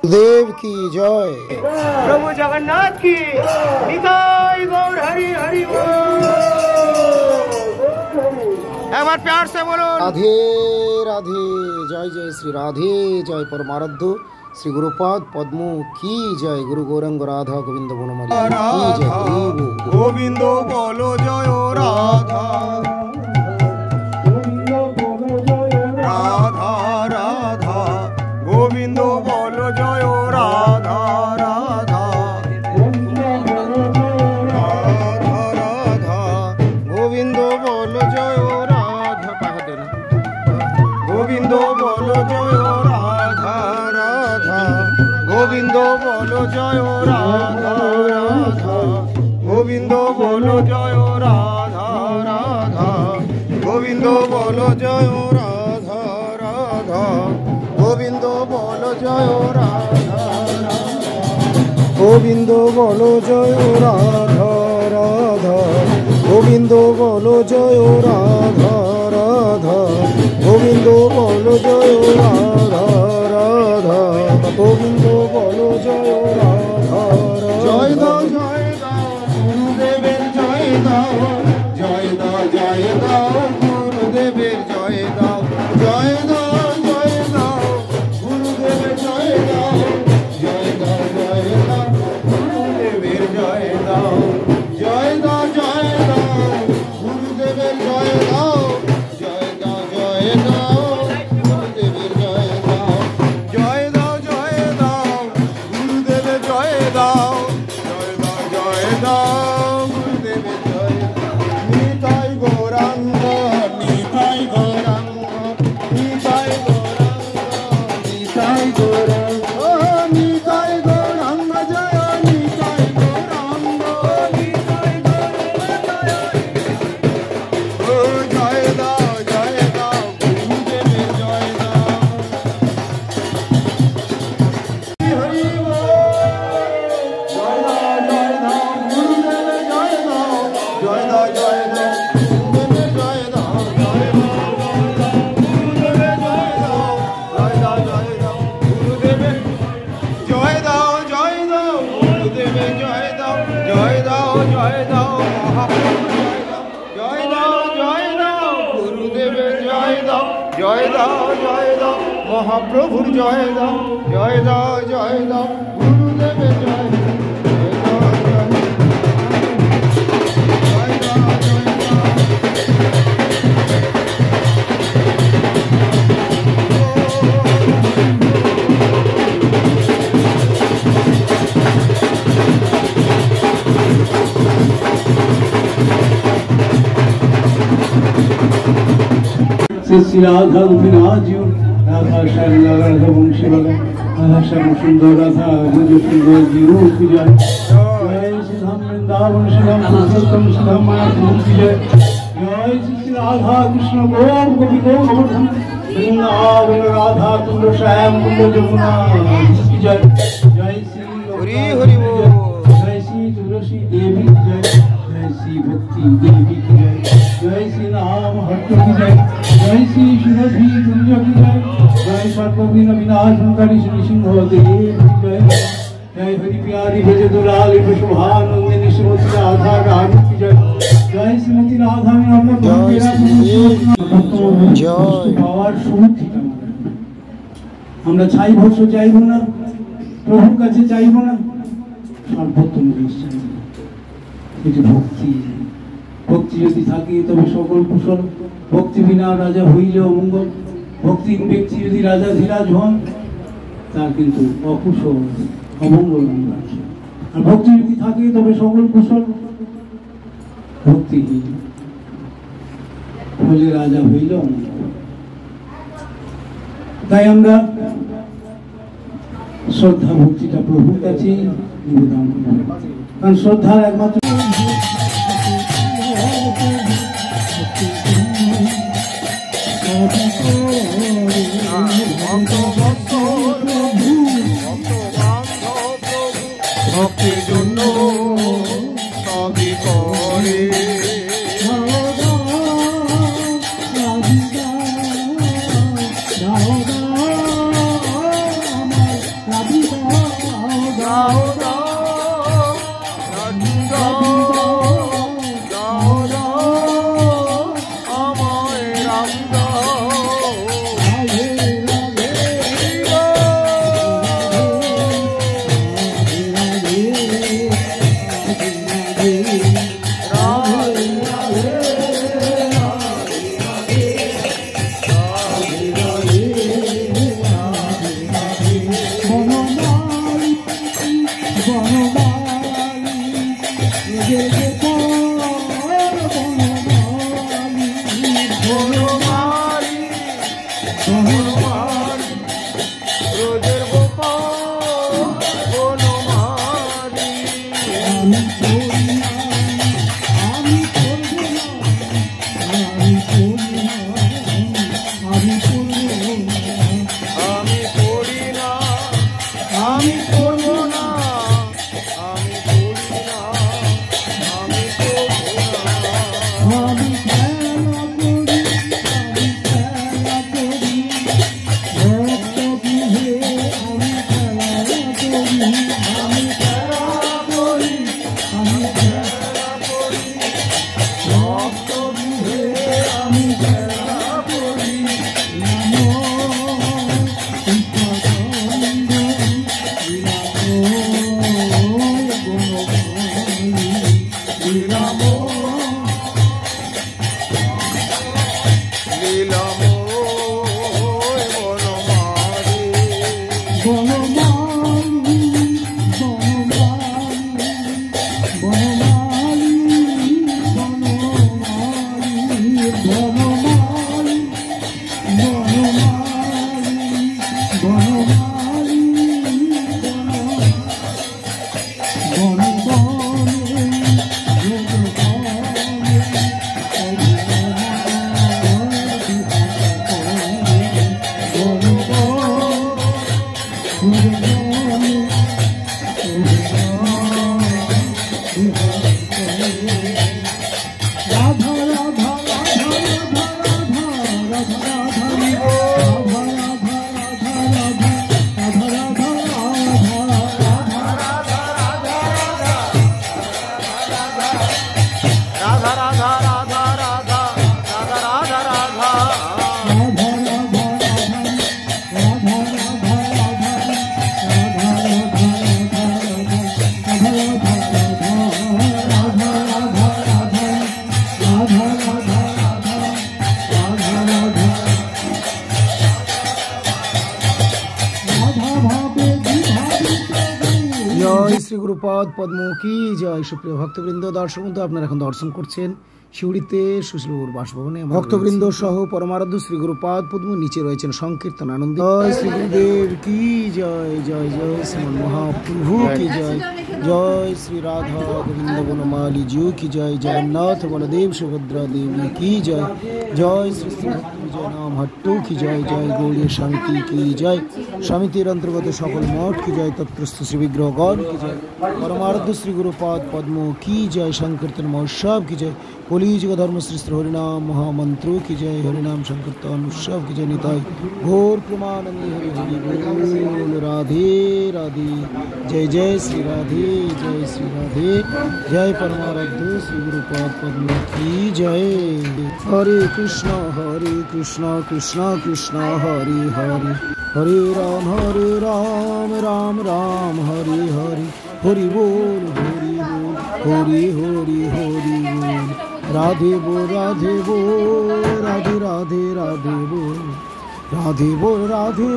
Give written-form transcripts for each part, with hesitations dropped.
देव की जय, प्रभु जगन्नाथ की निताई गौर हरि हरि बोल। एक बार प्यार से बोलो राधे राधे। जय जय श्री राधे, जय परमाराध्य श्री गुरुपाद पद्म की जय। गुरु गौरांग राधा गोविंद बनमाली की जय। गोविंद बोलो जय राधा, राधा राधा गोविंद बोलो जय राधा, राधा राधा राधा गोविंद बोलो जय राधा। गोविंद बोलो जय राधा राधा, गोविंद बोलो जय राधा राधा, गोविंद बोलो जय राधा राधा, गोविंद बोलो जय राधा राधा, गोविंद बोलो जय राधा, गोविंद बोलो जय राधा राधा, गोविंद बोलो जय राधा राधा, गोविंद बोलो जय राधा राधा, गोविंद बोलो जय राधा। जय दाओ गुरुदेवेर जय दाओ, जय दाओ गुरुदेवेर जय दाओ, जय दाओ गुरुदेवेर जय दाओ, जय दाओ गुरुदेवेर जय दाओ, जय दाओ गुरुदेवेर जय दाओ, जय दाओ गुरुदेवेर जय दाओ, जय दाओ गुरुदेवेर जय दाओ, जय दाओ गुरुदेवेर जय दाओ। निताई गौरांग निताई गौरांग निताई गौरांग निताई गौरांग, ओ निताई गौरांग जय निताई गौरांग, निताई गौरांग ओ जय दाओ गुरुदेवेर जय दाओ। हरि बोल। जय दाओ गुरुदेवेर जय दाओ, जय दाओ गुरुदेवेर जय दाओ, जय गुरुदेवेर जय दाओ, जय दाओ गुरुदेवेर जय दाओ, जय दाओ गुरुदेवेर जय दाओ, जय दाओ महाप्रभु जय दाओ, जय दाओ गुरुदेवेर जय दाओ, जय दाओ महाप्रभुर जय दाओ, जय दाओ गुरुदेवेर जय दाओ, श्री राधा गोविंद राधा श्याम राधा वंशी बला राधा श्याम सुंदर राधा मुझ सुंदर जी रूप की जय। जय श्री धाम वृंदावन श्री धाम पुरुषोत्तम श्री धाम मायापुर की जय। जय श्री राधा कृष्ण गोप गोपी गोवर्धन वृंदावन राधा कुंड श्याम कुंड जमुना की जय। जय श्री हरि हरि बोल। जय श्री तुलसी देवी की जय, जय श्री भक्ति देवी की जय, जय श्री राम हट्ट की जय, जय श्री सुरभि कुंज की जय, जय सर्वविघ्न विनाशकारी श्री सिंह देव की जय। जय हरि प्यारी भज दुलाली शुभानंदिनी श्रीमती राधा रानी की जय। जय श्रीमती राधा পাওয়ার শুরু থেকে আমরা চাইব চাইব না, প্রভুর কাছে চাইব না, সর্বোত্তম চাইব। এই যে ভক্তি, ভক্তি যদি থাকে তবে সকল কুশল। ভক্তি বিনা রাজা হইলেও মঙ্গল। ভক্তিহীন ব্যক্তি যদি রাজা ধীরাজ হন তার কিন্তু অকুশল অমঙ্গল আছে। আর ভক্তি যদি থাকে তবে সকল কুশল। ভক্তিহীন হলে রাজা হইলেও মঙ্গল। তাই আমরা শ্রদ্ধা ভক্তিটা প্রভুর কাছে নিবেদন করি, কারণ শ্রদ্ধার একমাত্র ভক্তির জন্য সবই করে। রাধিকা দাও দাও রাধি দাও দাও দাও আমায় রাম দাও শ্রী গুরুপদ পদ্ম কি জয়। সুপ্রিয় ভক্তবৃন্দ, দর্শক বন্ধু, আপনারা এখন দর্শন করছেন শিউড়িতে সুশীলবাবুর বাসভবনে। ভক্তবৃন্দ সহ পরমারাধ্য শ্রী গুরুপদ পদ্ম, নিচে রয়েছেন সংকীর্তন আনন্দ। জয় শ্রী গুরুদেব কি জয়, জয় জয় শ্রীমন মহাপ্রভু কি জয়, জয় শ্রী রাধা গোবিন্দ বনমালী জিউ কি জয়, জগন্নাথ বলদেব সুভদ্রা দেবী কি জয়, জয় শ্রী শ্রী ভক্ত বিজয় নাম হট্টু কি জয়, জয় গৌড়ীয় সমিতি কি জয়, সমিতির অন্তর্গত সকল মঠ কি জয়, তত্রস্থ শ্রী বিগ্রহগণ কি জয়, পরমারাধ্য শ্রী গুরুপদ পদ্ম কি জয়, সংকীর্তন মহোৎসব কি জয়, কলিযুগ ধর্ম শ্রী হরিনাম মহামন্ত্র কি জয়, হরিনাম সংকীর্তন উৎসব কি জয়, নিতাই ঘোর প্রমানন্দে হরি হরি বল। রাধে রাধে, জয় জয় শ্রী রাধে, জয় শ্রী রাধে, জয় পরমারাধ্য শ্রী গুরুপদ পদ্ম কি জয়। হরে কৃষ্ণ কৃষ্ণ কৃষ্ণ হরে হরে, হরে রাম রাম রাম হরে হরে, হরি বল হরি হরি হরি বল, রাধে বল রাধে রাধে রাধে বল, রাধে বল রাধে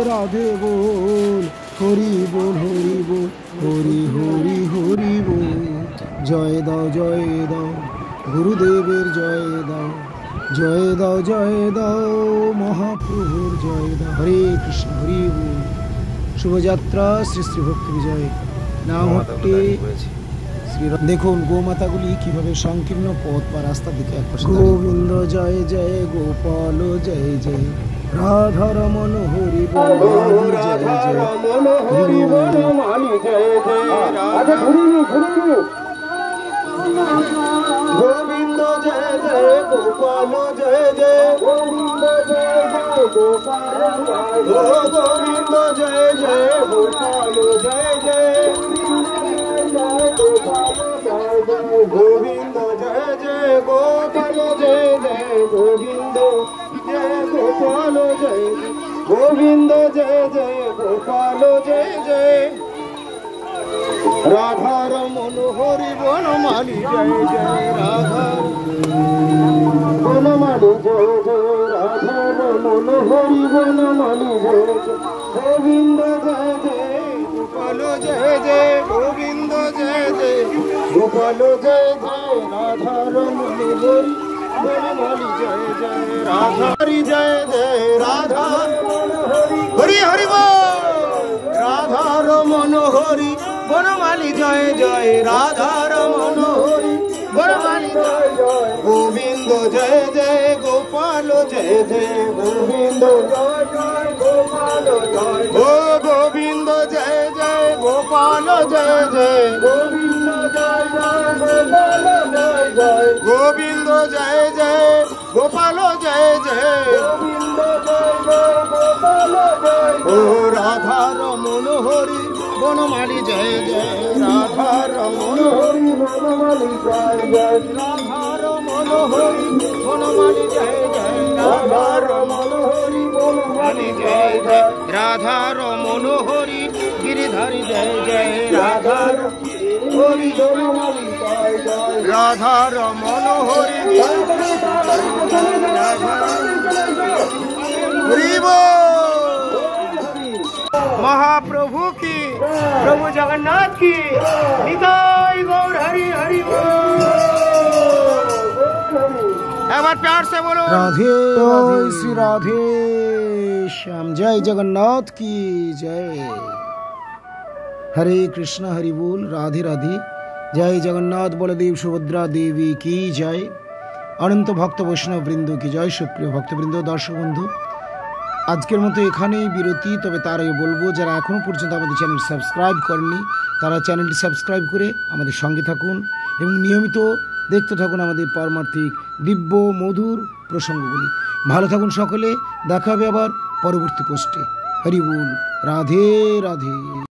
রাধে বল, হরি বল হরি হরি বল। জয় দাও গুরুদেবের জয় দাও মহাপ্রভুর জয় দাও। হরে কৃষ্ণ হরি বল। শুভযাত্রা শ্রী শ্রী ভক্তি বিজয় নাম হট্টে। দেখুন গোমাতাগুলি কিভাবে সংকীর্ণ পথ বা রাস্তার দিকে এক পাশে। গোবিন্দ জয় জয়, গোপাল জয় জয়, রাধা রমন হরি বল জয় জয়, গোবিন্দ জয় জয়, जय गोपाल जय जय गोविंद जय जय गोपाल गोविंद जय जय गोपाल जय जय गोविंद जय जय गोपाल जय जय गोविंद जय गोपाल जय गोविंद जय जय गोपाल जय जय राधा रमन हरि बनमाली जय जय राधा बनमाली जय जय राधा रमन हरि बनमाली जय जय गोविंद जय जय गोपाल जय जय गोविंद जय जय गोपाल जय जय राधा रमन हरि बनमाली जय जय राधा हरि जय जय राधा हरि हरि बोल राधा रमन हरि बनमाली जय जय राधा रमन हरि बनमाली जय जय गोविंद जय जय गोपाल जय जय गोविंद जय जय गोपाल जय ओ गोविंद जय जय गोपाल जय जय गोविंद जय जय गोपाल जय जय गोविंद जय जय गोपाल जय जय गोविंद जय जय गोपाल जय ओ राधा रमन हरि बनमाली जय जय राधा रमन हरि बनमाली जय जय राधा रमन हरि बनमाली जय जय राधा रमन हरि बनमाली जय जय राधा रमन हरि गिरिधारी जय जय राधा हरि बनमाली जय जय राधा रमन हरि हरि महाप्रभु की प्रभु जगन्नाथ की निताई गौर हरि हरि एक बार प्यार से बोलो राधे जय श्री राधे श्याम जय जगन्नाथ की जय हरे कृष्ण हरि बोल राधे राधे जय जगन्नाथ बलदेव सुभद्रा देवी की जय अनंत भक्त वैष्णव बृंद की जय सुप्रिय भक्तबृंद दर्शक बंधु আজকের মতো এখানেই বিরতি তবে তার আগে বলবো যারা এখনো পর্যন্ত আমাদের চ্যানেল সাবস্ক্রাইব করেননি তারা চ্যানেলটি সাবস্ক্রাইব করে আমাদের সঙ্গে থাকুন এবং নিয়মিত দেখতে থাকুন আমাদের পারমার্থিক দিব্য মধুর প্রসঙ্গগুলি ভালো থাকুন সকলে দেখা হবে আবার পরবর্তী পোস্টে হরি বল রাধে রাধে।